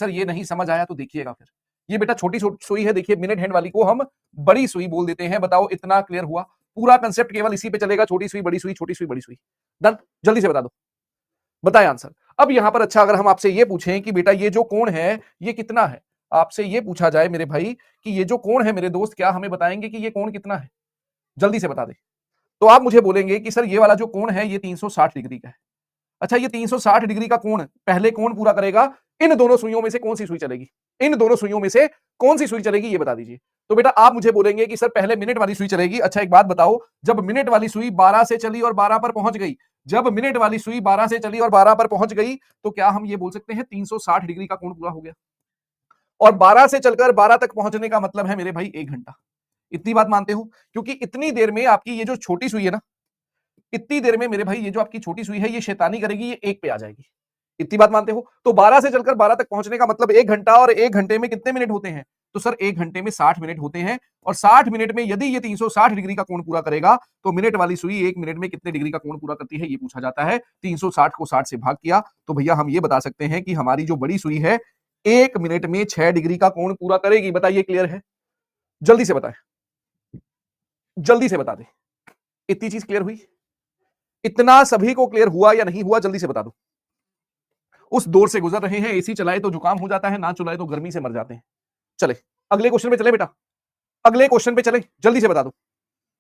Sir ये नहीं समझ आया तो देखिएगा फिर, ये बेटा छोटी सुई है, देखिए मिनट हैंड वाली को हम बड़ी सुई बोल देते हैं। बताओ इतना क्लियर हुआ? पूरा कंसेप्ट केवल इसी पे चलेगा, छोटी सुई बड़ी सुई, छोटी सुई बड़ी सुई। डन, जल्दी से बता दो, बताए आंसर। अब यहां पर अच्छा, अगर हम आपसे ये पूछें कि बेटा ये जो कोण है ये कितना है, आपसे ये पूछा जाए मेरे भाई कि ये जो कोण है मेरे दोस्त, क्या हमें बताएंगे कि ये कोण कितना है? जल्दी से बता दे। तो आप मुझे बोलेंगे कि सर ये वाला जो कोण है ये 360 डिग्री का है। अच्छा, ये 360 डिग्री का कोण पहले कौन पूरा करेगा? इन दोनों सुइयों में से कौन सी सुई चलेगी? इन दोनों सुइयों में से कौन सी सुई चलेगी, ये बता दीजिए। तो बेटा आप मुझे बोलेंगे कि सर पहले मिनट वाली सुई चलेगी। अच्छा एक बात बताओ, जब मिनट वाली सुई 12 से चली और 12 पर पहुंच गई, जब मिनट वाली सुई 12 से चली और 12 पर पहुंच गई, तो क्या हम ये बोल सकते हैं 360 डिग्री का कोण पूरा हो गया? और 12 से चलकर 12 तक पहुंचने का मतलब है मेरे भाई 1 घंटा। इतनी बात मानते हो? क्योंकि इतनी देर में आपकी ये जो छोटी सुई है ना, इतनी देर में मेरे भाई ये जो आपकी छोटी सुई है ये शैतानी करेगी, ये 1 पे आ जाएगी। इतनी बात मानते हो? तो 12 से चलकर 12 तक पहुंचने का मतलब 1 घंटा, और 1 घंटे में कितने मिनट होते हैं? तो सर 1 घंटे में 60 मिनट होते हैं, और 60 मिनट में यदि ये 360 डिग्री का कोण पूरा करेगा, तो मिनट वाली सुई 1 मिनट में कितने डिग्री का कोण पूरा करती है, ये पूछा जाता है। 360 को 60 से भाग किया, तो भैया हम ये बता सकते हैं कि हमारी जो बड़ी सुई है 1 मिनट में 6 डिग्री का कोण पूरा करेगी। बताइए क्लियर है? जल्दी से बताएं, जल्दी से बता दें। इतनी चीज क्लियर हुई? इतना सभी को क्लियर हुआ या नहीं हुआ, जल्दी से बता दो। उस दौर से गुजर रहे हैं, एसी चलाए तो जुकाम हो जाता है, ना चलाए तो गर्मी से मर जाते हैं। चले अगले क्वेश्चन पे चले बेटा, अगले क्वेश्चन पे चले, जल्दी से बता दो।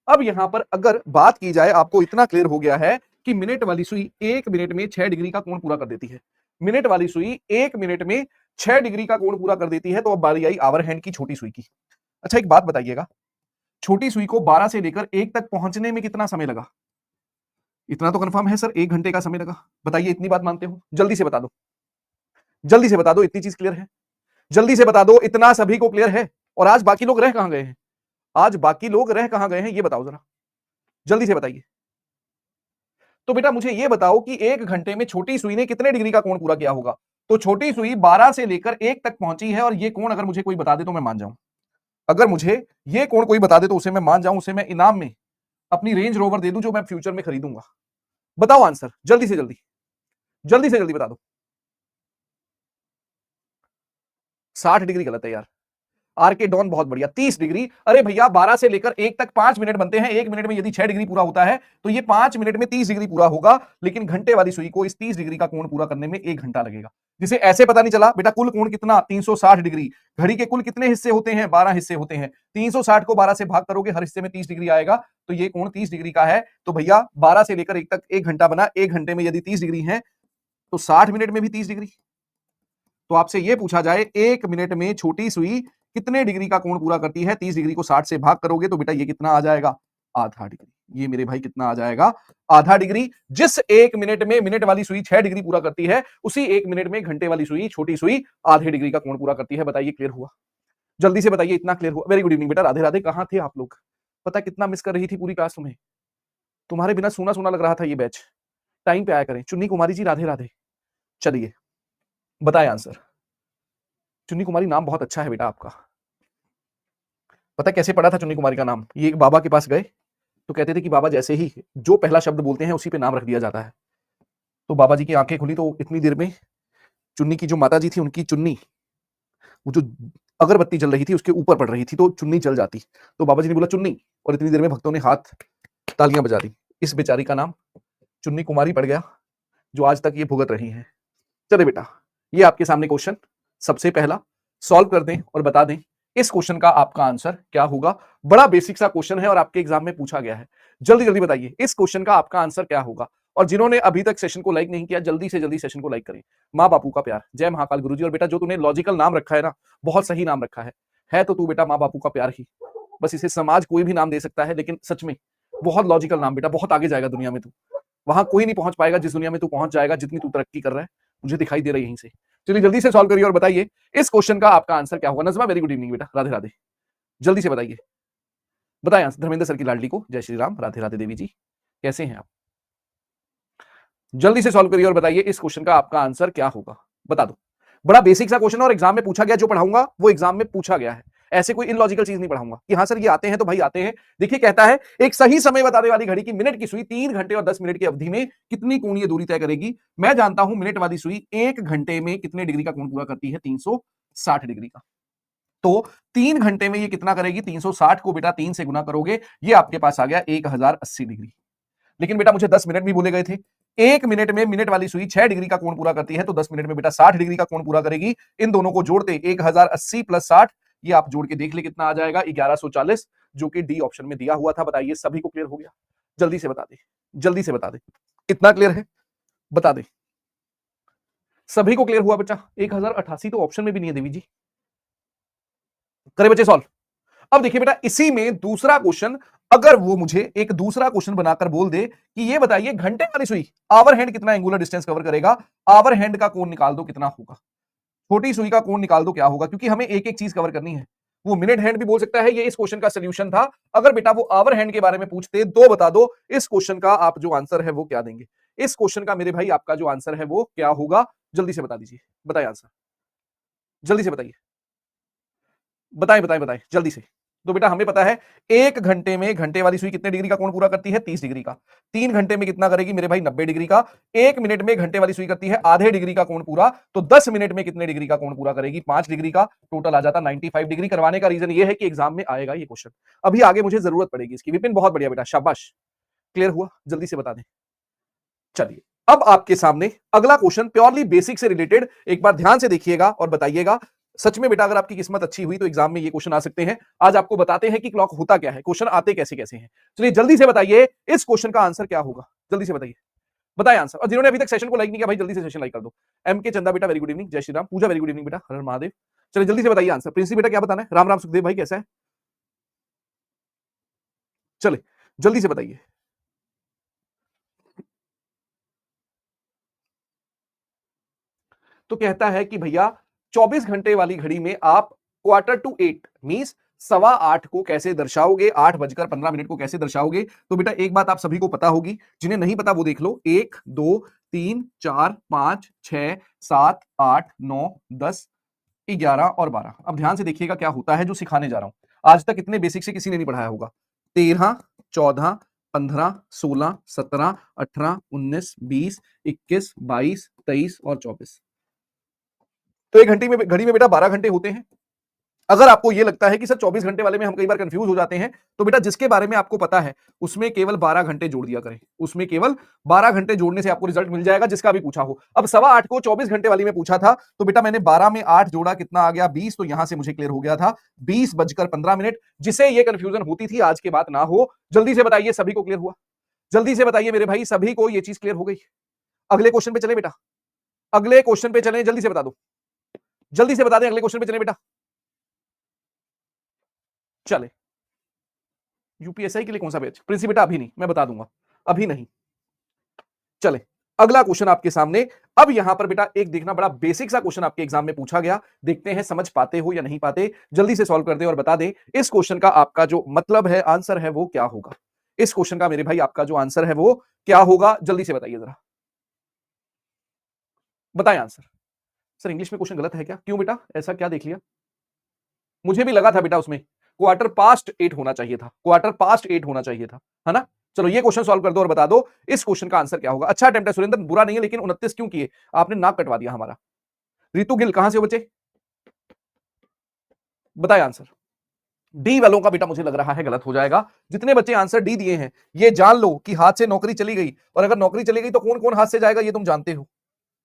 अब यहां पर अगर बात की जाए, आपको इतना क्लियर हो गया है कि मिनट वाली सुई 1 मिनट में 6 डिग्री का कोण पूरा कर देती है। मिनट वाली सुई 1 मिनट में 6 डिग्री का कोण पूरा कर देती है। तो अब बारी आई आवर हैंड की छोटी सुई की। अच्छा एक बात बताइएगा, छोटी सुई को 12 से लेकर 1 तक पहुंचने में कितना समय लगा? इतना तो कंफर्म है सर, 1 घंटे का समय लगा। बताइए इतनी बात मानते हो? जल्दी से बता दो, जल्दी से बता दो। इतनी चीज क्लियर है? जल्दी से बता दो, इतना सभी को क्लियर है? और आज बाकी लोग रह कहां गए हैं? आज बाकी लोग रह कहां गए हैं, ये बताओ जरा, जल्दी से बताइए। तो बेटा मुझे ये बताओ कि 1 घंटे में छोटी सुई ने कितने डिग्री का कोण पूरा किया होगा? तो छोटी सुई 12 से लेकर 1 तक पहुंची है, और ये कोण अगर मुझे कोई बता दे तो मैं मान जाऊं। अगर मुझे ये कोण कोई बता दे तो उसे मैं मान जाऊं, उसे मैं इनाम में अपनी रेंज रोवर दे दूं जो मैं फ्यूचर में खरीदूंगा। बताओ आंसर, जल्दी से जल्दी, जल्दी से जल्दी बता दो। 60 डिग्री गलत है यार। आर के डॉन बहुत बढ़िया, 30 डिग्री। अरे भैया 12 से लेकर 1 तक 5 मिनट बनते हैं, 1 मिनट में यदि 6 डिग्री पूरा होता है तो ये 5 मिनट में 30 डिग्री पूरा होगा। लेकिन घंटे वाली सुई को इस 30 डिग्री का कोण पूरा करने में 1 घंटा लगेगा। जिसे ऐसे पता नहीं चला बेटा कुल कोण कितना, 360 डिग्री। घड़ी के कुल कितने हिस्से होते हैं? 12 हिस्से होते हैं। 360 को 12 से भाग करोगे, हर हिस्से में 30 डिग्री आएगा, तो ये कोण 30 डिग्री का है। तो भैया 12 से लेकर 1 तक 1 घंटा बना, 1 घंटे में यदि 30 डिग्री है तो 60 मिनट में भी 30 डिग्री। तो आपसे यह पूछा जाए 1 मिनट में छोटी सुई कितने डिग्री का कोण पूरा करती है? 30 डिग्री को 60 से भाग करोगे तो बेटा ये कितना आ जाएगा? आधा डिग्री। ये मेरे भाई कितना आ जाएगा? आधा डिग्री। जिस 1 मिनट में मिनट वाली सुई 6 डिग्री पूरा करती है, उसी 1 मिनट में घंटे वाली सुई, छोटी सुई, आधे डिग्री का कोण पूरा करती है। बताइए क्लियर हुआ? जल्दी से बताइए, इतना क्लियर हुआ? वेरी गुड इवनिंग बेटा, राधे राधे। कहां थे आप लोग? पता कितना मिस कर रही थी पूरी क्लास तुम्हें? तुम्हारे बिना सूना सूना लग रहा था ये बैच। टाइम पे आया करें। चुन्नी कुमारी जी राधे राधे। चलिए बताए आंसर। चुन्नी कुमारी नाम बहुत अच्छा है बेटा आपका। पता कैसे पड़ा था चुन्नी कुमारी का नाम? ये एक बाबा के पास गए तो कहते थे कि बाबा जैसे ही जो पहला शब्द बोलते हैं उसी पे नाम रख दिया जाता है। तो बाबा जी की आंखें खुली तो इतनी देर में चुन्नी की जो माता जी थी उनकी चुन्नी, वो जो अगरबत्ती जल रही थी उसके ऊपर पड़ रही थी, तो चुन्नी जल जाती। तो बाबा जी ने बोला चुन्नी, और इतनी देर में भक्तों ने हाथ तालियां बजा दी। इस बेचारी का नाम चुन्नी कुमारी पड़ गया, जो आज तक ये भुगत रही है। चले बेटा, ये आपके सामने क्वेश्चन सबसे पहला सॉल्व कर दें और बता दें इस क्वेश्चन का आपका आंसर क्या होगा। बड़ा बेसिक सा क्वेश्चन है और आपके एग्जाम में पूछा गया है। जल्दी जल्दी बताइए इस क्वेश्चन का आपका आंसर क्या होगा। और जिन्होंने अभी तक सेशन को लाइक नहीं किया, जल्दी से जल्दी सेशन को लाइक करें। माँ बापू का प्यार, जय महाकाल गुरुजी। और बेटा जो तूने लॉजिकल नाम रखा है ना, बहुत सही नाम रखा है तो तू बेटा माँ बापू का प्यार ही। बस इसे समाज कोई भी नाम दे सकता है, लेकिन सच में बहुत लॉजिकल नाम बेटा, बहुत आगे जाएगा दुनिया में तू। वहां कोई नहीं पहुंच पाएगा जिस दुनिया में तू पहुंच जाएगा, जितनी तू तरक्की कर रहा है, मुझे दिखाई दे रहा है यहीं से। चलिए जल्दी से सॉल्व करिए और बताइए इस क्वेश्चन का आपका आंसर क्या होगा। नजमा वेरी गुड इवनिंग बेटा, राधे राधे। जल्दी से बताइए, बताएं आंसर। धर्मेंद्र सर की लाडली को जय श्री राम, राधे राधे। देवी जी कैसे हैं आप? जल्दी से सॉल्व करिए और बताइए इस क्वेश्चन का आपका आंसर क्या होगा। बता दो, बड़ा बेसिक सा क्वेश्चन और एग्जाम में पूछा गया। जो पढ़ाऊंगा वो एग्जाम में पूछा गया है। ऐसे कोई इनलॉजिकल चीज नहीं पढ़ाऊंगा कि हाँ सर ये आते हैं तो भाई आते हैं। देखिए कहता है एक सही समय बताने वाली घड़ी की मिनट की सुई 3 घंटे और 10 मिनट की अवधि में कितनी कोणीय दूरी तय करेगी। मैं जानता हूं मिनट वाली सुई 1 घंटे में कितने डिग्री का कोण पूरा करती है, 360 डिग्री का। तो 3 घंटे में ये कितना करेगी, 360 को बेटा 3 से गुना करोगे, ये आपके पास आ गया 1080 डिग्री। लेकिन बेटा मुझे 10 मिनट भी बोले गए थे। 1 मिनट में मिनट वाली सुई 6 डिग्री का कोण पूरा करती है, तो 10 मिनट में बेटा 60 डिग्री का कोण पूरा करेगी। इन दोनों को जोड़ते 1080 प्लस 60, ये आप जोड़ के देख ले कितना आ जाएगा, 1140, जो कि डी ऑप्शन में दिया हुआ था। बताइए सभी को क्लियर हो गया? जल्दी से बता दे, जल्दी से बता दे, कितना क्लियर है बता दे। सभी को क्लियर हुआ बच्चा? 1088 तो ऑप्शन में भी नहीं है देवी जी। करे बच्चे सॉल्व। अब देखिए बेटा इसी में दूसरा क्वेश्चन, अगर वो मुझे एक दूसरा क्वेश्चन बनाकर बोल दे कि ये बताइए घंटे वाली सुई आवर हैंड कितना एंगुलर डिस्टेंस कवर करेगा, आवर हैंड का कोण निकाल दो कितना होगा, छोटी सुई का कोण निकाल दो क्या होगा, क्योंकि हमें एक एक चीज कवर करनी है। वो मिनट हैंड भी बोल सकता है, ये इस क्वेश्चन का सोल्यूशन था। अगर बेटा वो आवर हैंड के बारे में पूछते, दो बता दो, इस क्वेश्चन का आप जो आंसर है वो क्या देंगे, इस क्वेश्चन का मेरे भाई आपका जो आंसर है वो क्या होगा, जल्दी से बता दीजिए। बताइए आंसर, जल्दी से बताइए, बताएं बताएं बताएं जल्दी से। तो बेटा हमें पता है 1 घंटे में घंटे वाली सुई कितने डिग्री का कोण पूरा करती है, 30 डिग्री का। 3 घंटे में कितना करेगी मेरे भाई, 90 डिग्री का। 1 मिनट में घंटे वाली सुई करती है आधे डिग्री का कोण पूरा, तो 10 मिनट में कितने डिग्री का कोण पूरा करेगी, 5 डिग्री का। टोटल आ जाता 95 डिग्री। करवाने का रीजन ये है कि एग्जाम में आएगा ये क्वेश्चन, अभी आगे मुझे जरूरत पड़ेगी इसकी। विपिन बहुत बढ़िया बेटा, शाबाश, क्लियर हुआ, जल्दी से बता दें। चलिए अब आपके सामने अगला क्वेश्चन प्योरली बेसिक से रिलेटेड, एक बार ध्यान से देखिएगा और बताइएगा। सच में बेटा अगर आपकी किस्मत अच्छी हुई तो एग्जाम में ये क्वेश्चन आ सकते हैं। आज आपको बताते हैं कि क्लॉक होता क्या है, क्वेश्चन आते कैसे कैसे हैं। चलिए जल्दी से बताइए इस क्वेश्चन का आंसर क्या होगा, जल्दी से बताइए, बताए आंसर। और जिन्होंने अभी तक सेशन को लाइक नहीं किया भाई जल्दी से सेशन लाइक कर दो। एम के चंदा बेटा वेरी गुड इवनिंग, जय श्री राम। पूजा वेरी गुड इवनिंग बेटा, हर हर महादेव। चलिए जल्दी से बताइए आंसर। प्रिंसी बेटा क्या बताना है, राम राम सुखदेव भाई कैसा है, चले जल्दी से बताइए। तो कहता है कि भैया 24 घंटे वाली घड़ी में आप क्वार्टर टू 8 मींस 7:15 को कैसे दर्शाओगे, 8:15 को कैसे दर्शाओगे। तो बेटा एक बात आप सभी को पता होगी, जिन्हें नहीं पता वो देख लो। 1 2 3 4 5 6 7 8 9 10 11 और 12। अब ध्यान से देखिएगा क्या होता है जो सिखाने जा रहा हूं। आज तक इतने बेसिक से किसी ने नहीं पढ़ाया होगा। 13 14 15 16 17 18 19 20 21 22 23 और 24। तो एक घंटे में घड़ी में बेटा 12 घंटे होते हैं। अगर आपको यह लगता है कि सर 24 घंटे वाले में हम कई बार कंफ्यूज हो जाते हैं, तो बेटा जिसके बारे में आपको पता है उसमें केवल 12 घंटे जोड़ दिया करें। उसमें केवल 12 घंटे जोड़ने से आपको रिजल्ट मिल जाएगा, जिसका भी पूछा हो। अब 8:15 को 24 घंटे वाली में पूछा था, तो बेटा मैंने 12 में 8 जोड़ा, कितना आ गया 20। तो यहां से मुझे क्लियर हो गया था 20:15। जिसे ये कंफ्यूजन होती थी आज के बाद ना हो। जल्दी से बताइए सभी को क्लियर हुआ, जल्दी से बताइए मेरे भाई सभी को ये चीज क्लियर हो गई। अगले क्वेश्चन पे चले बेटा, अगले क्वेश्चन पे चले, जल्दी से बता दो, जल्दी से बता दें, अगले क्वेश्चन पे चले बेटा। चले यूपीएसआई के लिए कौन सा बैच, प्रिंसी बेटा अभी नहीं, मैं बता दूंगा अभी नहीं। चले अगला क्वेश्चन आपके सामने। अब यहां पर बेटा एक देखना, बड़ा बेसिक सा क्वेश्चन आपके एग्जाम में पूछा गया, देखते हैं समझ पाते हो या नहीं पाते। जल्दी से सॉल्व कर दे और बता दे इस क्वेश्चन का आपका जो मतलब है, आंसर है वो क्या होगा। इस क्वेश्चन का मेरे भाई आपका जो आंसर है वो क्या होगा, जल्दी से बताइए जरा, बताएं आंसर। सर इंग्लिश में क्वेश्चन गलत है क्या, क्यों बेटा, ऐसा क्या देख लिया? मुझे भी लगा था बेटा उसमें क्वार्टर पास्ट 8 होना चाहिए था, क्वार्टर पास्ट 8 होना चाहिए था, है ना। चलो ये क्वेश्चन सॉल्व कर दो और बता दो इस क्वेश्चन का आंसर क्या होगा। अच्छा अटेम्प्ट है सुरेंद्र, बुरा नहीं है, लेकिन 29 क्यों किए आपने, नाक कटवा दिया हमारा। रितु गिल कहां से हो बच्चे, बताए आंसर। डी वालों का बेटा मुझे लग रहा है गलत हो जाएगा। जितने बच्चे आंसर डी दिए हैं ये जान लो कि हाथ से नौकरी चली गई, और अगर नौकरी चली गई तो कौन कौन हाथ से जाएगा ये तुम जानते हो।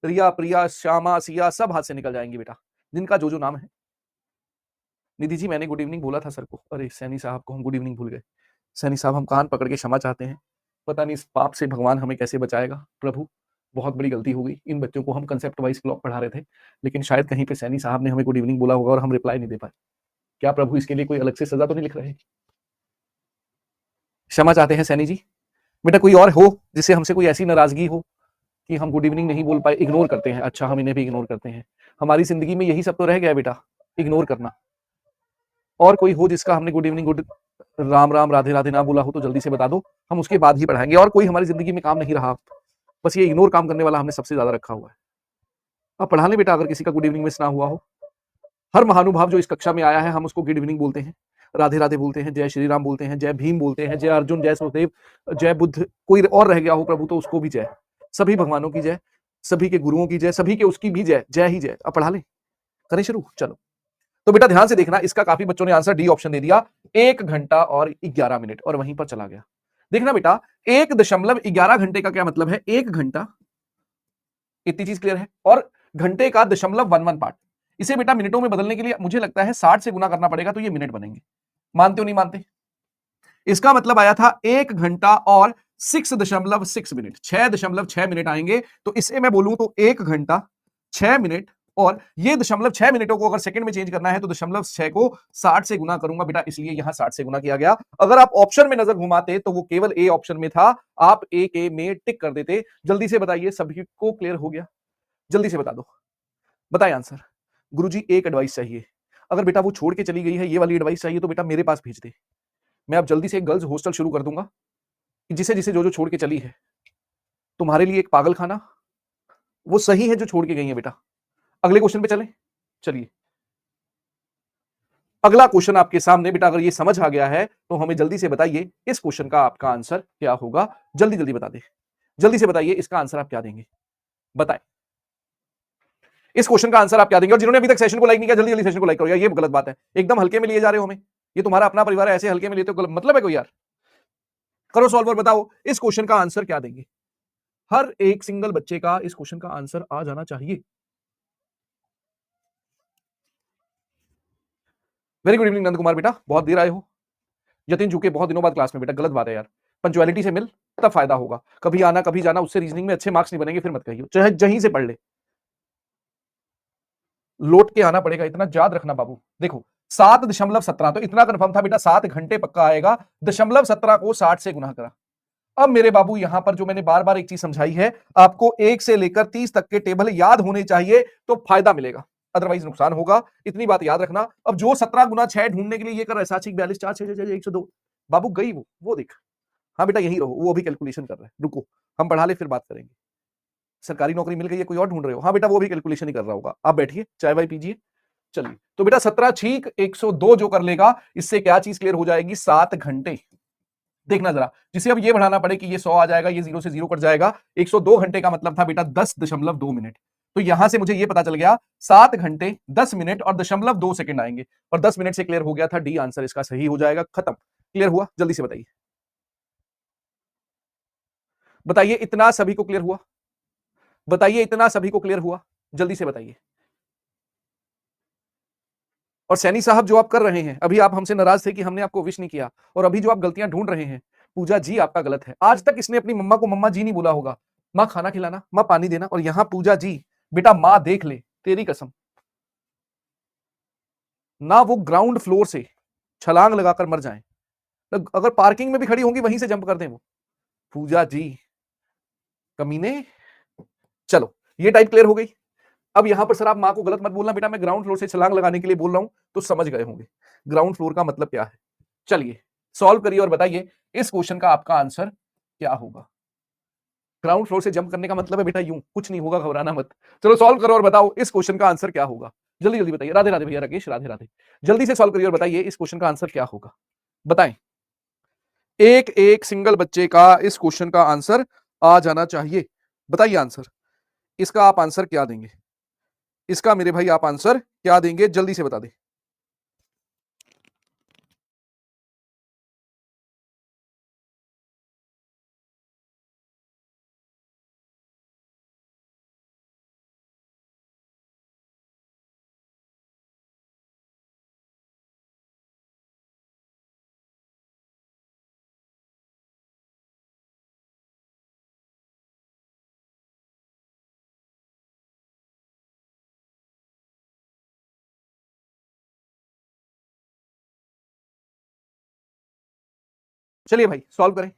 रिया, प्रिया, श्यामा, सिया सब हाथ से निकल जाएंगे बेटा, जिनका जो नाम है। निधि जी मैंने गुड इवनिंग बोला था सर को, अरे सैनी साहब को हम गुड इवनिंग भूल गए। सैनी साहब हम कान पकड़ के क्षमा चाहते हैं, पता नहीं इस पाप से भगवान हमें कैसे बचाएगा। प्रभु बहुत बड़ी गलती हो गई, इन बच्चों को हम कंसेप्ट वाइज ब्लॉक पढ़ा रहे थे, लेकिन शायद कहीं पे सैनी साहब ने हमें गुड इवनिंग बोला होगा और हम रिप्लाई नहीं दे पाए। क्या प्रभु इसके लिए कोई अलग से सजा तो नहीं लिख रहे? क्षमा चाहते हैं सैनी जी। बेटा कोई और हो जिससे हमसे कोई ऐसी नाराजगी हो कि हम गुड इवनिंग नहीं बोल पाए, इग्नोर करते हैं। अच्छा हम इन्हें भी इग्नोर करते हैं, हमारी जिंदगी में यही सब तो रह गया बेटा, इग्नोर करना। और कोई हो जिसका हमने good evening, good Ram Ram, Radhe Radhe ना बोला हो तो जल्दी से बता दो, हम उसके बाद ही पढ़ाएंगे। और कोई हमारी जिंदगी में काम नहीं रहा, बस ये इग्नोर काम करने वाला हमने सबसे ज्यादा रखा हुआ है। अब पढ़ा लें बेटा, अगर किसी का गुड इवनिंग मिस ना हुआ हो। हर महानुभाव जो इस कक्षा में आया है हम उसको गुड इवनिंग बोलते हैं, राधे राधे बोलते हैं, जय श्री राम बोलते हैं, जय भीम बोलते हैं, जय अर्जुन, जय सुखदेव, जय बुद्ध, कोई और रह गया हो प्रभु तो उसको भी जय। सभी भगवानों की जय, सभी के गुरुओं की जय, सभी के उसकी भी जय, जय ही जय। अब पढ़ा ले, करें शुरू, चलो। तो बेटा ध्यान से देखना, इसका काफी बच्चों ने आंसर डी ऑप्शन दे दिया, 1 घंटा और 11 मिनट, और वहीं पर चला गया। देखना बेटा 1.11 घंटे का क्या मतलब है, 1 घंटा, इतनी चीज क्लियर है, और घंटे का 0.11 पार्ट। इसे बेटा मिनटों में बदलने के लिए मुझे लगता है 60 से गुना करना पड़ेगा तो ये मिनट बनेंगे। मानते हो नहीं मानते? इसका मतलब आया था 1 घंटा और 6.6 मिनट, 6.6 मिनट आएंगे। तो इसे मैं बोलूं तो 1 घंटा 6 मिनट, और ये 0.6 मिनटों को अगर सेकंड में चेंज करना है तो 0.6 को 60 से गुना करूंगा बेटा, इसलिए यहां 60 से गुना किया गया। अगर आप ऑप्शन में नजर घुमाते तो वो केवल ए ऑप्शन में था, आप ए के में टिक कर देते। जल्दी से बताइए, सभी को क्लियर हो गया? जल्दी से बता दो, बताइए आंसर। गुरुजी एक एडवाइस चाहिए, अगर बेटा वो छोड़ के चली गई है, ये वाली एडवाइस चाहिए तो बेटा मेरे पास भेज दे। मैं अब जल्दी से एक गर्ल्स हॉस्टल शुरू कर दूंगा, जिसे जिसे जो जो छोड़ के चली है, तुम्हारे लिए एक पागल खाना, वो सही है जो छोड़ के गई है बेटा। अगले क्वेश्चन पे चलें, चलिए। अगला क्वेश्चन आपके सामने बेटा, अगर ये समझ आ गया है तो हमें जल्दी से बताइए इस क्वेश्चन का आपका आंसर क्या होगा। जल्दी जल्दी बता दे, जल्दी से बताइए इसका आंसर आप क्या देंगे, बताएं इस क्वेश्चन का आंसर आप क्या देंगे। और जिन्होंने अभी तक सेशन को लाइक नहीं किया, जल्दी जल्दी सेशन को लाइक करो यार, ये गलत बात है, एकदम हल्के में लिए जा रहे हो हमें, ये तुम्हारा अपना परिवार है, ऐसे हल्के में लेते हो, मतलब है कोई यार? करो सॉल्व और बताओ इस क्वेश्चन का आंसर क्या देंगे। हर एक सिंगल बच्चे का इस क्वेश्चन का आंसर आ जाना चाहिए। Very good evening Nand Kumar बेटा, बहुत देर आए हो। यतिन चूके बहुत दिनों बाद क्लास में बेटा, गलत बात है यार, पंचुअलिटी से मिल तब फायदा होगा, कभी आना कभी जाना, उससे रीजनिंग में अच्छे मार्क्स नहीं बनेंगे, फिर मत कहिए, चाहे जहीं से पढ़ ले, लौट के आना पड़ेगा, इतना याद रखना बाबू। देखो 7.17, तो इतना कंफर्म था बेटा 7 घंटे पक्का आएगा, 0.17 को 60 से गुना करा। अब मेरे बाबू यहां पर जो मैंने बार बार एक चीज समझाई है, आपको 1 से लेकर 30 तक के टेबल याद होने चाहिए तो फायदा मिलेगा, अदरवाइज नुकसान होगा, इतनी बात याद रखना। अब जो 17 गुना 6 ढूंढने के लिए ये कर रहा है, 7 42 4 6 6 102, बाबू गई वो देख। हाँ बेटा यही रहो, वो अभी कैलकुलेशन कर रहा है, रुको हम पढ़ा ले फिर बात करेंगे। सरकारी नौकरी मिल गई है, कोई और ढूंढ रहे हो? हाँ बेटा वो भी कैलकुलेशन ही कर रहा होगा, आप बैठिए चाय वाय पीजिए। चलिए तो बेटा 17 ठीक 102 जो कर लेगा, इससे क्या चीज क्लियर हो जाएगी, 7 घंटे। देखना जरा, जिसे अब ये बढ़ाना पड़े कि ये 100 आ जाएगा, ये 0 से 0 कट जाएगा, 102 घंटे का मतलब था बेटा 10.2 मिनट। तो यहां से मुझे ये पता चल गया 7 घंटे 10 मिनट और 0.2 सेकंड आएंगे, और 10 मिनट से क्लियर हो गया था, डी आंसर इसका सही हो जाएगा, खत्म। क्लियर हुआ? जल्दी से बताइए, बताइए इतना सभी को क्लियर हुआ? बताइए इतना सभी को क्लियर हुआ? जल्दी से बताइए। और सैनी साहब जो आप कर रहे हैं, अभी आप हमसे नाराज थे कि हमने आपको विश नहीं किया, और अभी जो आप गलतियां ढूंढ रहे हैं, पूजा जी आपका गलत है। आज तक इसने अपनी मम्मा को मम्मा जी नहीं बोला होगा, माँ खाना खिलाना, माँ पानी देना, और यहां पूजा जी, बेटा माँ देख ले तेरी कसम, ना वो ग्राउंड फ्लोर से छलांग लगाकर मर जाए, अगर पार्किंग में भी खड़ी होंगी वहीं से जंप कर दें वो। पूजा जी कमीने। चलो ये टाइप क्लियर हो गई। अब यहां पर सर आप माँ को गलत मत बोलना बेटा, मैं ग्राउंड फ्लोर से छलांग लगाने के लिए बोल रहा हूं, तो समझ गए होंगे ग्राउंड फ्लोर का मतलब क्या है। चलिए सॉल्व करिए और बताइए इस क्वेश्चन का आपका आंसर क्या होगा। ग्राउंड फ्लोर से जंप करने का मतलब है बेटा यूं, कुछ नहीं होगा, घबराना मत। चलो सॉल्व करो और बताओ इस क्वेश्चन का आंसर क्या होगा। जल्दी जल्दी बताइए, राधे राधे भैया राकेश, राधे राधे। जल्दी से सॉल्व करिए और बताइए इस क्वेश्चन का आंसर क्या होगा, बताएं। एक एक सिंगल बच्चे का इस क्वेश्चन का आंसर आ जाना चाहिए, बताइए आंसर। इसका आप आंसर क्या देंगे, इसका मेरे भाई आप आंसर क्या देंगे, जल्दी से बता दें। चलिए भाई सॉल्व करें,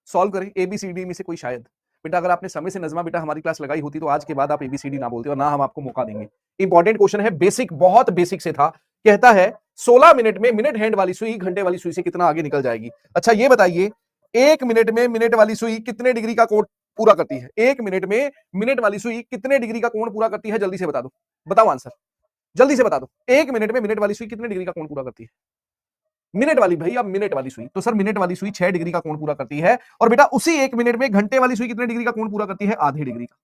सॉल्व करें। एबीसीडी में से कोई शायद, बेटा अगर आपने समय से नजमा बेटा हमारी क्लास लगाई होती तो आज के बाद आप एबीसीडी ना बोलते और ना हम आपको मौका देंगे। इंपॉर्टेंट क्वेश्चन है, बेसिक, बहुत बेसिक से था। कहता है 16 मिनट में मिनट हैंड वाली सुई घंटे वाली सुई से कितना आगे निकल जाएगी। अच्छा ये बताइए 1 मिनट में मिनट वाली सुई कितने डिग्री का कोण पूरा करती है, 1 मिनट में मिनट वाली सुई कितने डिग्री का कोण पूरा करती है, जल्दी से बता दो, बताओ आंसर। जल्दी से बता दो, 1 मिनट में मिनट वाली सुई कितने डिग्री का कोण पूरा करती है? मिनट वाली भाई, अब मिनट वाली सुई, तो सर मिनट वाली सुई 6 डिग्री का कोण पूरा करती है। और बेटा उसी 1 मिनट में घंटे वाली सुई कितने डिग्री का कोण पूरा करती है? आधे डिग्री का।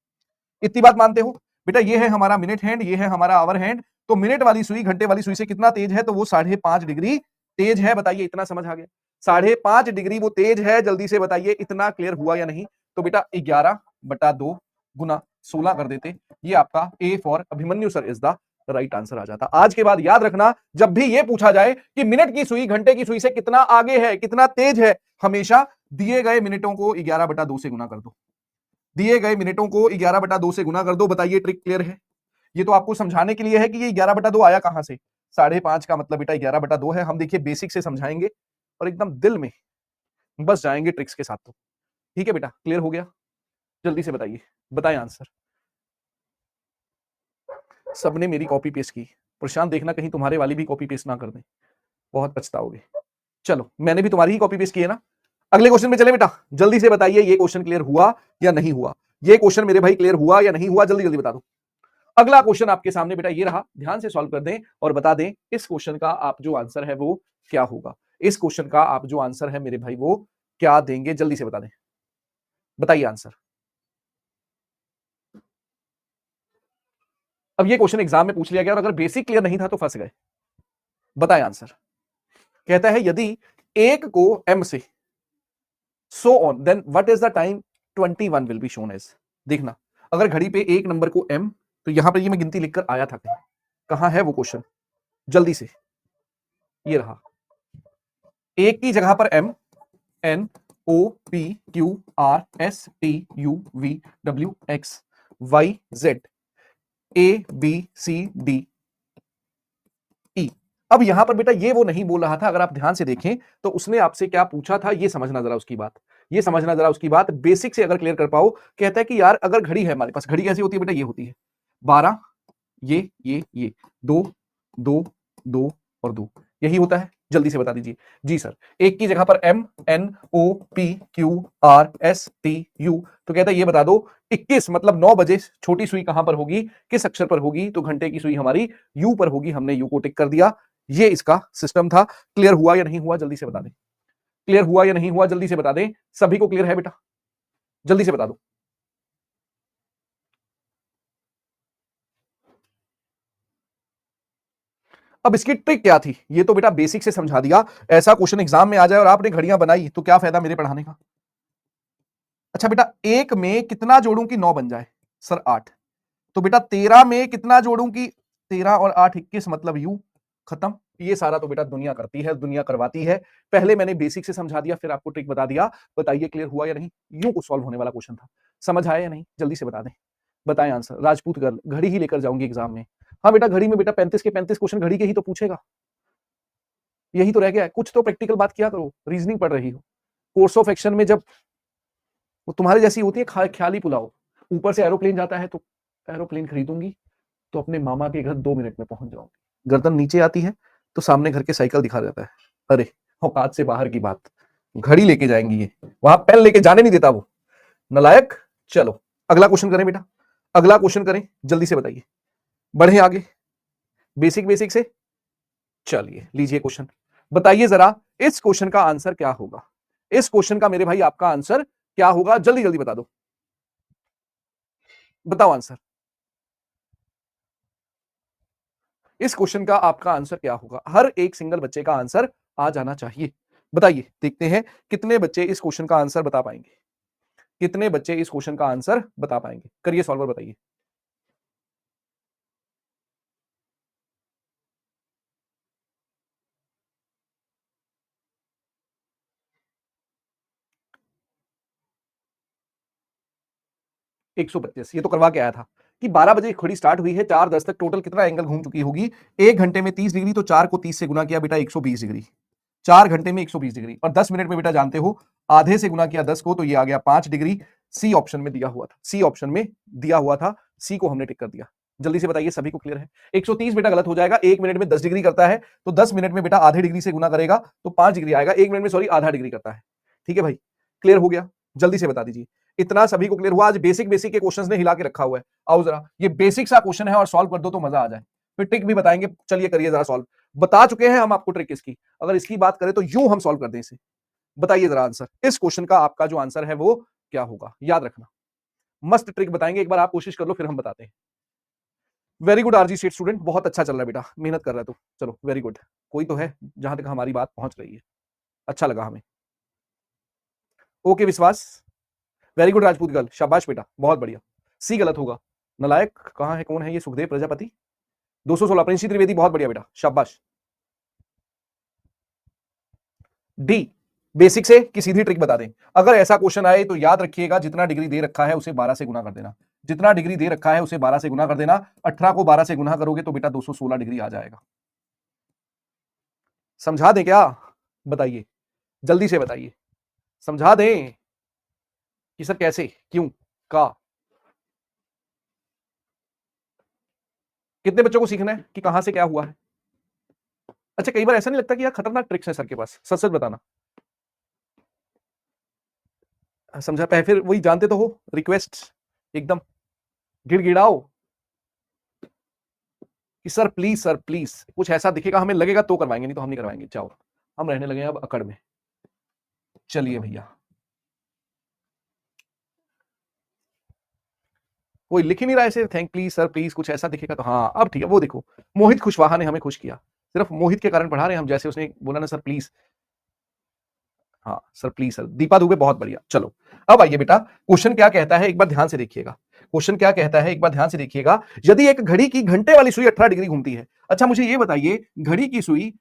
इतनी बात मानते हो? बेटा ये है हमारा मिनट हैंड, ये है हमारा आवर हैंड, तो मिनट वाली सुई घंटे वाली सुई से कितना तेज है? तो वो 5.5 डिग्री तेज है। बताइए, इतना समझ आ गया? 5.5 डिग्री वो तेज है। जल्दी से बताइए, इतना क्लियर हुआ या नहीं? तो बेटा 11/2 गुना 16 कर देते, ये आपका A for Abhimanyu sir is the right answer आ जाता। आज के बाद याद रखना, जब भी ये पूछा जाए कि मिनट की सुई घंटे की सुई से कितना आगे है, कितना तेज है, हमेशा दिए गए मिनटों को 11/2 से गुना कर दो। दिए गए मिनटों को 11/2 से गुना कर दो। बताइए, ट्रिक क्लियर है? ये तो आपको समझाने के लिए है कि ये 11/2 आया कहां से। 5.5 का मतलब बेटा 11/2 है। हम देखिए बेसिक से समझाएंगे और एकदम दिल में बस जाएंगे ट्रिक्स के साथ। तो ठीक है बेटा, क्लियर हो गया? जल्दी से बताइए, बताएं आंसर। सबने मेरी कॉपी पेस्ट की। प्रशांत देखना कहीं तुम्हारे वाली भी कॉपी पेस्ट ना कर दें, बहुत पछताओगे। चलो, मैंने भी तुम्हारी ही कॉपी पेस्ट की है ना। अगले क्वेश्चन में चले बेटा, जल्दी से बताइए ये क्वेश्चन क्लियर हुआ या नहीं हुआ? ये क्वेश्चन मेरे भाई क्लियर हुआ या नहीं हुआ? जल्दी जल्दी बता दो। अगला क्वेश्चन आपके सामने बेटा ये रहा, ध्यान से सॉल्व कर दें और बता दें इस क्वेश्चन का आप जो आंसर है वो क्या होगा। इस क्वेश्चन का आप जो आंसर है मेरे भाई वो क्या देंगे? जल्दी से बता दें, बताइए आंसर। अब ये क्वेश्चन एग्जाम में पूछ लिया गया और अगर बेसिक क्लियर नहीं था तो फंस गए। बताएं आंसर। कहता है यदि एक को m से so on then what is the time 21 will be shown as. देखना, अगर घड़ी पे एक नंबर को m, तो यहां पर ये मैं गिनती लिखकर आया था, कहां है वो क्वेश्चन? जल्दी से, ये रहा। एक की जगह पर m, n, o, p, q, r, s, t, u, v, w, x, y, z, a, b, c, d, e। अब यहां पर बेटा ये वो नहीं बोल रहा था, अगर आप ध्यान से देखें तो उसने आपसे क्या पूछा था, ये समझना जरा उसकी बात, ये समझना जरा उसकी बात। बेसिक से अगर क्लियर कर पाओ, कहता है कि यार अगर घड़ी है हमारे पास, घड़ी कैसी होती है बेटा? ये होती है 12, ये 2 2 2 और 2, यही होता है। जल्दी से बता दीजिए। जी सर, एक की जगह पर m, n, o, p, q, r, s, t, u, तो कहता है ये बता दो 21 मतलब 9 बजे छोटी सुई कहां पर होगी, किस अक्षर पर होगी? तो घंटे की सुई हमारी u पर होगी। हमने u को टिक कर दिया। ये इसका सिस्टम था। क्लियर हुआ या नहीं हुआ? जल्दी से बता दें। क्लियर हुआ या नहीं हुआ? जल्दी से बता दें। सभी को क्लियर है बेटा? जल्दी से बता दो। अब इसकी ट्रिक क्या थी? ये तो बेटा बेसिक से समझा दिया। ऐसा क्वेश्चन एग्जाम में आ जाए और आपने घड़ियां बनाई तो क्या फायदा मेरे पढ़ाने का? अच्छा बेटा, एक में कितना जोड़ूं कि 9 बन जाए? सर 8। तो बेटा 13 में कितना जोड़ूं कि 13 और 8 21 मतलब यू। खत्म। ये सारा तो बेटा दुनिया करती है, दुनिया करवाती है। पहले मैंने बेसिक से समझा दिया, फिर आपको ट्रिक बता दिया। बताइए क्लियर हुआ या नहीं? यूं को सॉल्व होने वाला क्वेश्चन था। समझ आया या नहीं? जल्दी से बता दें, बताएं आंसर। राजपूत गर्ल, घड़ी ही लेकर जाऊंगी एग्जाम में। हाँ बेटा, घड़ी में बेटा 35 के 35 क्वेश्चन घड़ी के ही तो पूछेगा। यही तो रह गया है। कुछ तो प्रैक्टिकल बात किया करो, रीजनिंग पढ़ रही हो। कोर्स ऑफ एक्शन में जब वो तुम्हारे जैसी होती है ख्याली पुलाव, ऊपर से एरोप्लेन जाता है तो एरोप्लेन खरीदूंगी तो अपने मामा के घर 2 मिनट में पहुंच जाऊंगी। गर्दन नीचे आती है तो सामने घर के साइकिल दिखा जाता है। अरे औकात से बाहर की बात। घड़ी लेके जाएंगी ये, वहां पेन लेके जाने नहीं देता वो नलायक। चलो अगला क्वेश्चन करें बेटा, अगला क्वेश्चन करें। जल्दी से बताइए, बढ़े आगे बेसिक बेसिक से। चलिए लीजिए क्वेश्चन, बताइए जरा इस क्वेश्चन का आंसर क्या होगा? इस क्वेश्चन का मेरे भाई आपका आंसर क्या होगा? जल्दी जल्दी बता दो, बताओ आंसर। इस क्वेश्चन का आपका आंसर क्या होगा? हर एक सिंगल बच्चे का आंसर आ जाना चाहिए। बताइए, देखते हैं कितने बच्चे इस क्वेश्चन का आंसर बता पाएंगे। कितने बच्चे इस क्वेश्चन का आंसर बता पाएंगे? करिए सॉल्वर, बताइए। एक 125। ये तो करवा के आया था कि 12 बजे घड़ी स्टार्ट हुई है, 4:10 तक टोटल कितना एंगल घूम चुकी होगी? 1 घंटे में 30 डिग्री, तो 4 को 30 से गुना किया बेटा 120 डिग्री। 4 घंटे में 120 डिग्री और 10 मिनट में बेटा जानते हो आधे से गुना किया 10 को, तो ये आ गया 5 डिग्री। सी ऑप्शन में दिया हुआ था, सी ऑप्शन में दिया हुआ था, सी को हमने टिक कर दिया। जल्दी से बताइए, सभी को क्लियर है? 130 बेटा गलत हो जाएगा। 1 मिनट में 10 डिग्री करता है तो 10 मिनट में बेटा आधे डिग्री से गुना करेगा तो 5 डिग्री आएगा। 1 मिनट में सॉरी आधा डिग्री करता है। ठीक है भाई, क्लियर हो गया? जल्दी से बता दीजिए। इतना सभी को क्लियर हुआ? आज बेसिक बेसिक के क्वेश्चंस ने हिला के रखा हुआ है। आओ जरा, ये बेसिक सा क्वेश्चन है और सॉल्व कर दो तो मजा आ जाए। फिर ट्रिक भी बताएंगे, चलिए करिए जरा सॉल्व। बता चुके हैं हम आपको ट्रिक इसकी, अगर इसकी बात करें तो यूं हम सॉल्व कर दें इसे। बताइए जरा आंसर, इस क्वेश्चन का आपका जो आंसर है वो क्या होगा, याद रखना। मस्त ट्रिक बताएंगे, एक बार आप कोशिश कर लो फिर हम बताते हैं। Very good RG state student, बहुत अच्छा चल रहा है बेटा, मेहनत कर रहा है तू, चलो वेरी गुड। कोई तो है जहां तक हमारी बात पहुंच रही है, अच्छा लगा हमें। ओके विश्वास, वेरी गुड राजपूत गर्ल, शाबाश बेटा, बहुत बढ़िया। सी गलत होगा, नलायक कहां है, कौन है ये, सुखदेव प्रजापति। 216 प्रिंसी त्रिवेदी, बहुत बढ़िया बेटा, शाबाश। डी, बेसिक से कि सीधी ट्रिक बता दें। अगर ऐसा क्वेश्चन आए तो याद रखिएगा, जितना डिग्री दे रखा है उसे 12 से गुना कर देना। जितना डिग्री दे रखा है उसे 12 से गुना कर देना। 18 को 12 से गुना करोगे तो बेटा 216 डिग्री आ जाएगा। समझा दें क्या, बताइए, जल्दी से बताइए, समझा दें कि सर कैसे, क्यों, का। कितने बच्चों को सीखना है कि कहां से क्या हुआ है। अच्छा, कई बार ऐसा नहीं लगता कि यार खतरनाक ट्रिक्स है सर के पास, सच सच बताना। समझा पाए, फिर वही जानते तो हो, रिक्वेस्ट एकदम गिड़गिड़ाओ कि सर प्लीज कुछ ऐसा दिखेगा, हमें लगेगा तो करवाएंगे, नहीं तो हम नहीं करवाएंगे, जाओ। हम रहने लगे अब अकड़ में। चलिए भैया, कोई लिख ही नहीं रहा ऐसे, थैंक प्लीज सर प्लीज, कुछ ऐसा दिखेगा तो। हाँ अब ठीक है, वो देखो मोहित खुशवाहा ने हमें खुश किया, सिर्फ मोहित के कारण पढ़ा रहे हैं हम, जैसे उसने बोला ना सर प्लीज। हाँ sir please sir, Deepa Dubey, बहुत बढ़िया। चलो अब आइए बेटा, क्वेश्चन क्या कहता है एक बार ध्यान से देखिएगा। क्वेश्चन क्या कहता है एक बार ध्यान से देखिएगा। यदि एक घड़ी की घंटे वाली सुई 18 डिग्री घूमती है। अच्छा मुझे ये बताइए, घड़ी की सुई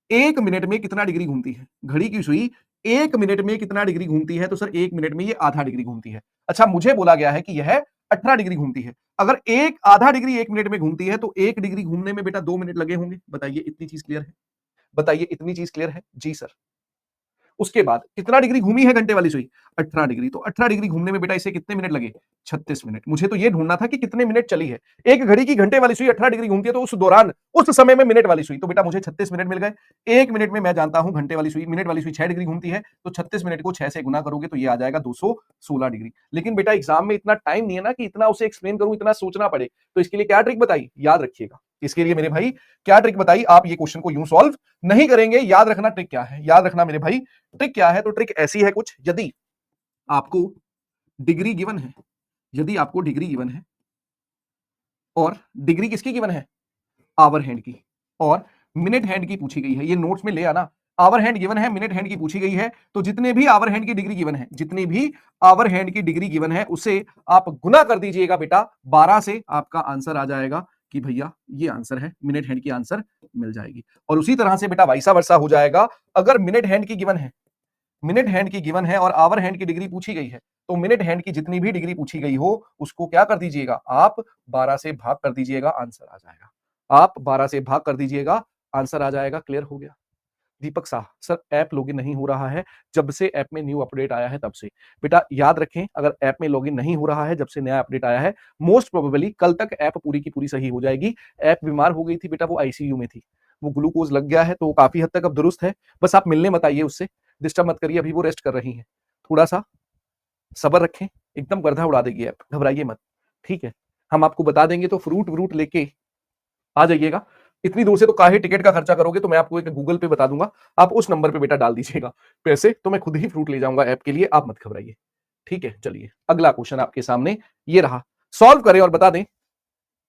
1 मिनट में कितना डिग्री घूमती है। घड़ी की सुई 1 मिनट में कितना डिग्री घूमती है, तो सर 1 मिनट में ये आधा डिग्री घूमती है। अच्छा मुझे बोला गया है कि यह 18 डिग्री घूमती है। अगर एक आधा डिग्री 1 मिनट में घूमती है तो 1 डिग्री घूमने में बेटा 2 मिनट लगे होंगे। बताइए इतनी चीज क्लियर है, बताइए इतनी चीज क्लियर है जी सर। उसके बाद कितना डिग्री घूमी है घंटे वाली सुई, 18 डिग्री। तो 18 डिग्री घूमने में बेटा इसे कितने मिनट लगे, 36 मिनट। मुझे तो ये ढूंढना था कि कितने मिनट चली है। एक घड़ी की घंटे वाली सुई 18 डिग्री घूमती है, तो उस दौरान उस समय में मिनट वाली सुई, तो बेटा मुझे 36 मिनट मिल गए। 1 मिनट में मैं जानता हूं घंटे वाली सुई, मिनट वाली सुई 6 डिग्री घूमती है, तो 36 मिनट को 6 से गुना करोगे तो ये आ जाएगा 216 डिग्री। लेकिन बेटा एग्जाम में इतना टाइम नहीं है ना कि इतना उसे एक्सप्लेन करूं, इतना सोचना पड़े। तो इसके लिए क्या ट्रिक बताई, याद रखिएगा। इसके लिए मेरे भाई क्या ट्रिक बताई, आप ये क्वेश्चन को यूं सॉल्व नहीं करेंगे। याद रखना ट्रिक क्या है, याद रखना मेरे भाई ट्रिक क्या है। तो ट्रिक ऐसी है कुछ, यदि आपको डिग्री गिवन है, यदि आपको डिग्री गिवन है और डिग्री किसकी गिवन है, आवर हैंड की, और मिनट हैंड की पूछी गई है, ये नोट्स में ले आना। आवर हैंड गिवन है, मिनट हैंड की पूछी गई है, तो जितने भी आवर हैंड की डिग्री गिवन है, जितनी भी आवर हैंड की डिग्री गिवन है उसे आप गुना कर दीजिएगा बेटा 12 से, आपका आंसर आ जाएगा कि भैया ये आंसर है, मिनट हैंड की आंसर मिल जाएगी। और उसी तरह से बेटा वाइसा वर्सा हो जाएगा। अगर मिनट हैंड की गिवन है, मिनट हैंड की गिवन है और आवर हैंड की डिग्री पूछी गई है, तो मिनट हैंड की जितनी भी डिग्री पूछी गई हो उसको क्या कर दीजिएगा, आप 12 से भाग कर दीजिएगा, आंसर आ जाएगा। आप 12 से भाग कर दीजिएगा, आंसर आ जाएगा। क्लियर हो गया। दीपक शाह, सर ऐप लॉगिन नहीं हो रहा है जब से ऐप में न्यू अपडेट आया है तब से। बेटा याद रखें, अगर ऐप में लॉगिन नहीं हो रहा है जब से नया अपडेट आया है, मोस्ट प्रोबेबली कल तक ऐप पूरी की पूरी सही हो जाएगी। ऐप बीमार हो गई थी बेटा, वो आईसीयू में थी, वो ग्लूकोज लग गया है, तो वो काफी हद तक अब दुरुस्त है। बस आप मिलने मत आइए उससे, डिस्टर्ब मत करिए, अभी वो रेस्ट कर रही है। थोड़ा सा सब्र रखें, एकदम गर्दा उड़ा देगी ऐप, घबराइए मत, ठीक है। हम आपको बता देंगे तो फ्रूट व्रूट लेके आ जाइएगा। इतनी दूर से तो काहे टिकट का खर्चा करोगे, तो मैं आपको एक गूगल पे बता दूंगा, आप उस नंबर पे बेटा डाल दीजिएगा पैसे, तो मैं खुद ही फ्रूट ले जाऊंगा ऐप के लिए, आप मत घबराइए, ठीक है। चलिए अगला क्वेश्चन आपके सामने ये रहा, सॉल्व करें और बता दें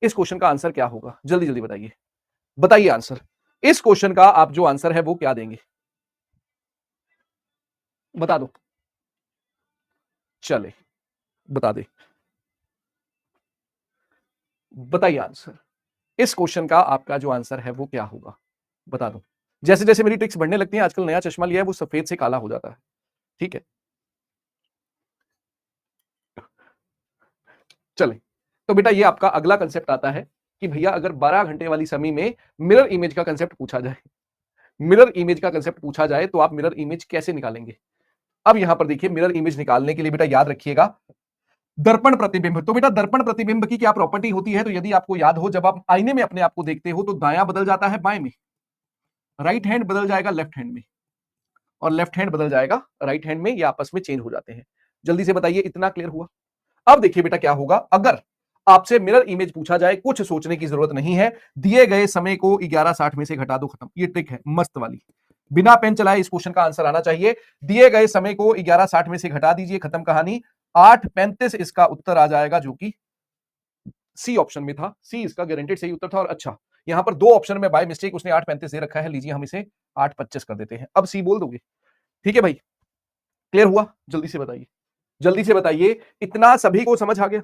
इस क्वेश्चन का आंसर क्या होगा। जल्दी जल्दी बताइए, बताइए आंसर, इस क्वेश्चन का आप जो आंसर है वो क्या देंगे, बता दो, चले बता दे, बताइए आंसर, इस क्वेश्चन का आपका जो आंसर है वो क्या होगा, बता दो। जैसे जैसे मेरी ट्रिक्स बढ़ने लगती हैं, आजकल नया चश्मा लिया है वो सफेद से काला हो जाता है, ठीक है। चले, तो बेटा ये आपका अगला कंसेप्ट आता है कि भैया अगर 12 घंटे वाली समय में मिरर इमेज का कंसेप्ट पूछा जाए, मिरर इमेज का कंसेप्ट पूछा जाए तो आप मिरर इमेज कैसे निकालेंगे। अब यहां पर देखिए, मिरर इमेज निकालने के लिए बेटा याद रखिएगा, दर्पण प्रतिबिंब। तो बेटा दर्पण प्रतिबिंब की क्या प्रॉपर्टी होती है, तो यदि आपको याद हो, जब आप आईने में अपने आप को देखते हो तो दायां बदल जाता है बाएं में, राइट हैंड बदल जाएगा लेफ्ट हैंड में, और लेफ्ट हैंड बदल जाएगा राइट हैंड में, ये आपस में चेंज हो जाते हैं। जल्दी से बताइए इतना क्लियर हुआ। अब देखिए बेटा क्या होगा, अगर आपसे मिरर इमेज पूछा जाए, कुछ सोचने की जरूरत नहीं है, दिए गए समय को 11:60 में से घटा दो, खत्म। ये ट्रिक है मस्त वाली, बिना पेन चलाए इस क्वेश्चन का आंसर आना चाहिए। दिए गए समय को 11:60 में से घटा दीजिए, खत्म कहानी। 8:35 इसका उत्तर आ जाएगा, जो कि सी ऑप्शन में था। सी इसका गारंटेड सही उत्तर था। और अच्छा, यहां पर दो ऑप्शन में बाय मिस्टेक उसने 8:35 दे रखा है, लीजिए हम इसे 8:25 कर देते हैं। अब सी बोल दोगे? ठीक है भाई, क्लियर हुआ? जल्दी से बताइए, जल्दी से बताइए। इतना सभी को समझ आ गया?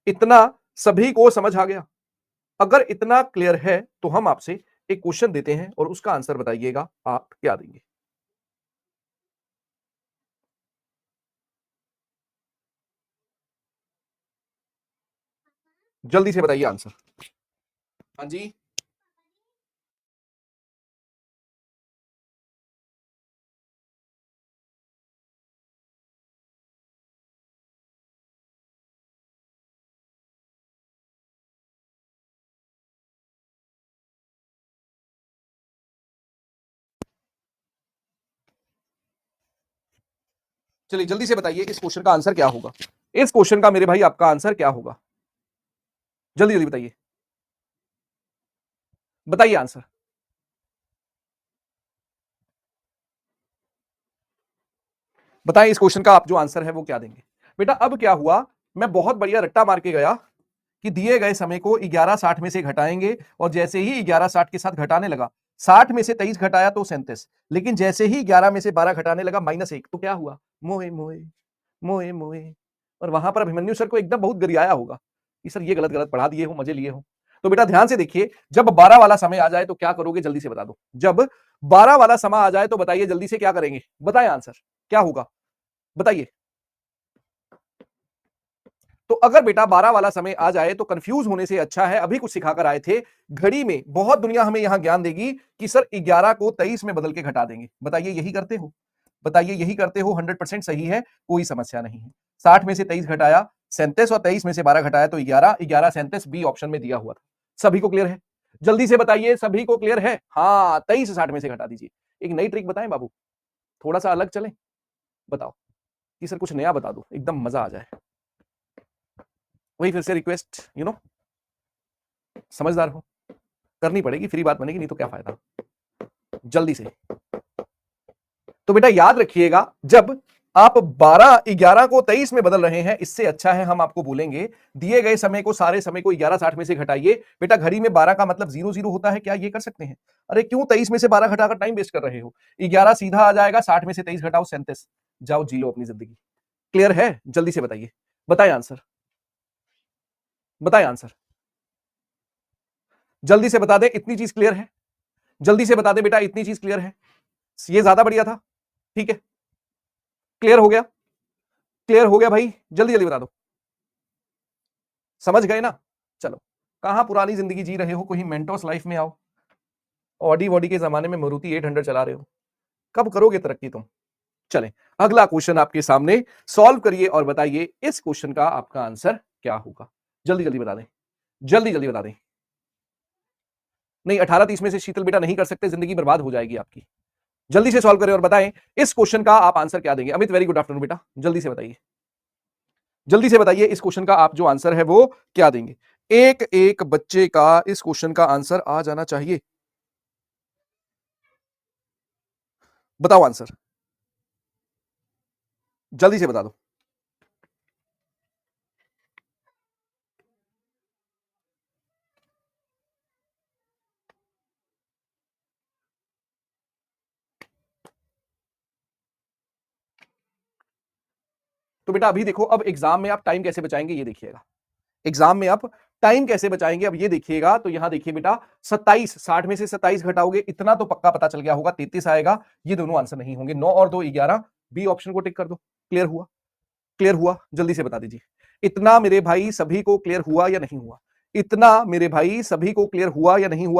इतना सभी को समझ आ गया? अगर इतना क्लियर है तो हम आपसे एक क्वेश्चन देते हैं और उसका आंसर बताइएगा आप क्या देंगे। जल्दी से बताइए आंसर। हाँ जी, चलिए जल्दी से बताइए इस क्वेश्चन का आंसर क्या होगा। इस क्वेश्चन का मेरे भाई आपका आंसर क्या होगा? जल्दी जल्दी बताइए, बताइए आंसर। बताएं इस क्वेश्चन का आप जो आंसर है वो क्या देंगे। बेटा अब क्या हुआ, मैं बहुत बढ़िया रट्टा मार के गया कि दिए गए समय को 11:60 में से घटाएंगे, और जैसे ही 11:60 के साथ घटाने लगा, 60 में से 23 घटाया तो 37, लेकिन जैसे ही 11 में से 12 घटाने लगा -1, तो क्या हुआ? मोए मोए, मोए मोए। और वहां पर अभिमन्यु सर को एकदम बहुत गरियाया होगा कि सर ये गलत गलत पढ़ा दिए हो, मजे लिए हो। तो बेटा ध्यान से देखिए, जब 12 वाला समय आ जाए तो क्या करोगे, जल्दी से बता दो। जब 12 वाला समय आ जाए तो बताइए जल्दी से क्या करेंगे, बताएं आंसर क्या होगा, बताइए। तो अगर बेटा 12 वाला समय आ जाए तो कंफ्यूज होने से अच्छा है, अभी कुछ सिखाकर आए थे घड़ी में, बहुत दुनिया हमें यहां ज्ञान देगी कि सर 11 को 23 में बदल के घटा देंगे। बताइए यही करते हो? बताइए यही करते हो? 100% सही है, कोई समस्या नहीं है। 60 में से 23 घटाया 37, और 23 में से 12 घटाया तो 11, 11 37 बी ऑप्शन में दिया हुआ था। सभी को क्लियर है? जल्दी से बताइए, सभी को क्लियर है? हाँ, 23 60 में से घटा दीजिए। एक नई ट्रिक बताएं बाबू, थोड़ा सा अलग चले, बताओ कि सर कुछ नया बता दो, एकदम मजा आ जाए। वही फिर से रिक्वेस्ट, समझदार हो, करनी पड़ेगी, फ्री बात बनेगी, नहीं तो क्या फायदा। जल्दी से। तो बेटा याद रखिएगा, जब आप 12 11 को 23 में बदल रहे हैं, इससे अच्छा है हम आपको बोलेंगे दिए गए समय को, सारे समय को 11:60 में से घटाइए। बेटा घड़ी में 12 का मतलब 00 होता है, क्या ये कर सकते हैं? अरे क्यों 23 में से 12 घटाकर टाइम वेस्ट कर रहे हो? 11 सीधा आ जाएगा, 60 में से 23 घटाओ 37, जाओ जी लो अपनी जिंदगी। क्लियर है? जल्दी से बताइए, बताए आंसर, बताए आंसर, जल्दी से बता दे, इतनी चीज क्लियर है? जल्दी से बता दे बेटा, इतनी चीज क्लियर है? ये ज्यादा बढ़िया था, ठीक है, क्लियर हो गया? क्लियर हो गया भाई, जल्दी जल्दी बता दो। समझ गए ना? चलो, कहां पुरानी जिंदगी जी रहे हो, कोई मेंटोस लाइफ में आओ। ऑडी वॉडी के जमाने में मारुति 800 चला रहे हो, कब करोगे तरक्की तुम? चलें, अगला क्वेश्चन आपके सामने, सॉल्व करिए और बताइए इस क्वेश्चन का आपका आंसर क्या होगा। जल्दी जल्दी बता दें, जल्दी जल्दी बता दें। नहीं, 18-30 में से शीतल बेटा नहीं कर सकते, जिंदगी बर्बाद हो जाएगी आपकी। जल्दी से सॉल्व करें और बताएं इस क्वेश्चन का आप आंसर क्या देंगे। अमित वेरी गुड आफ्टरनून बेटा, जल्दी से बताइए, जल्दी से बताइए इस क्वेश्चन का आप जो आंसर है वो क्या देंगे। एक एक बच्चे का इस क्वेश्चन का आंसर आ जाना चाहिए, बताओ आंसर, जल्दी से बता दो। तो बेटा अभी देखो, अब एग्जाम में आप टाइम कैसे बचाएंगे ये देखिएगा। एग्जाम में आप टाइम कैसे बचाएंगे अब ये देखिएगा। तो यहां देखिए बेटा, 27, 60 में से 27 घटाओगे, इतना तो पक्का पता चल गया होगा, 33 आएगा। ये दोनों आंसर नहीं होंगे, 9 और 2 11, बी ऑप्शन को टिक कर दो। क्लियर हुआ? क्लियर हुआ? जल्दी से बता दीजिए। इतना मेरे भाई सभी को क्लियर हुआ या नहीं हुआ? इतना मेरे भाई सभी को क्लियर हुआ या नहीं हुआ?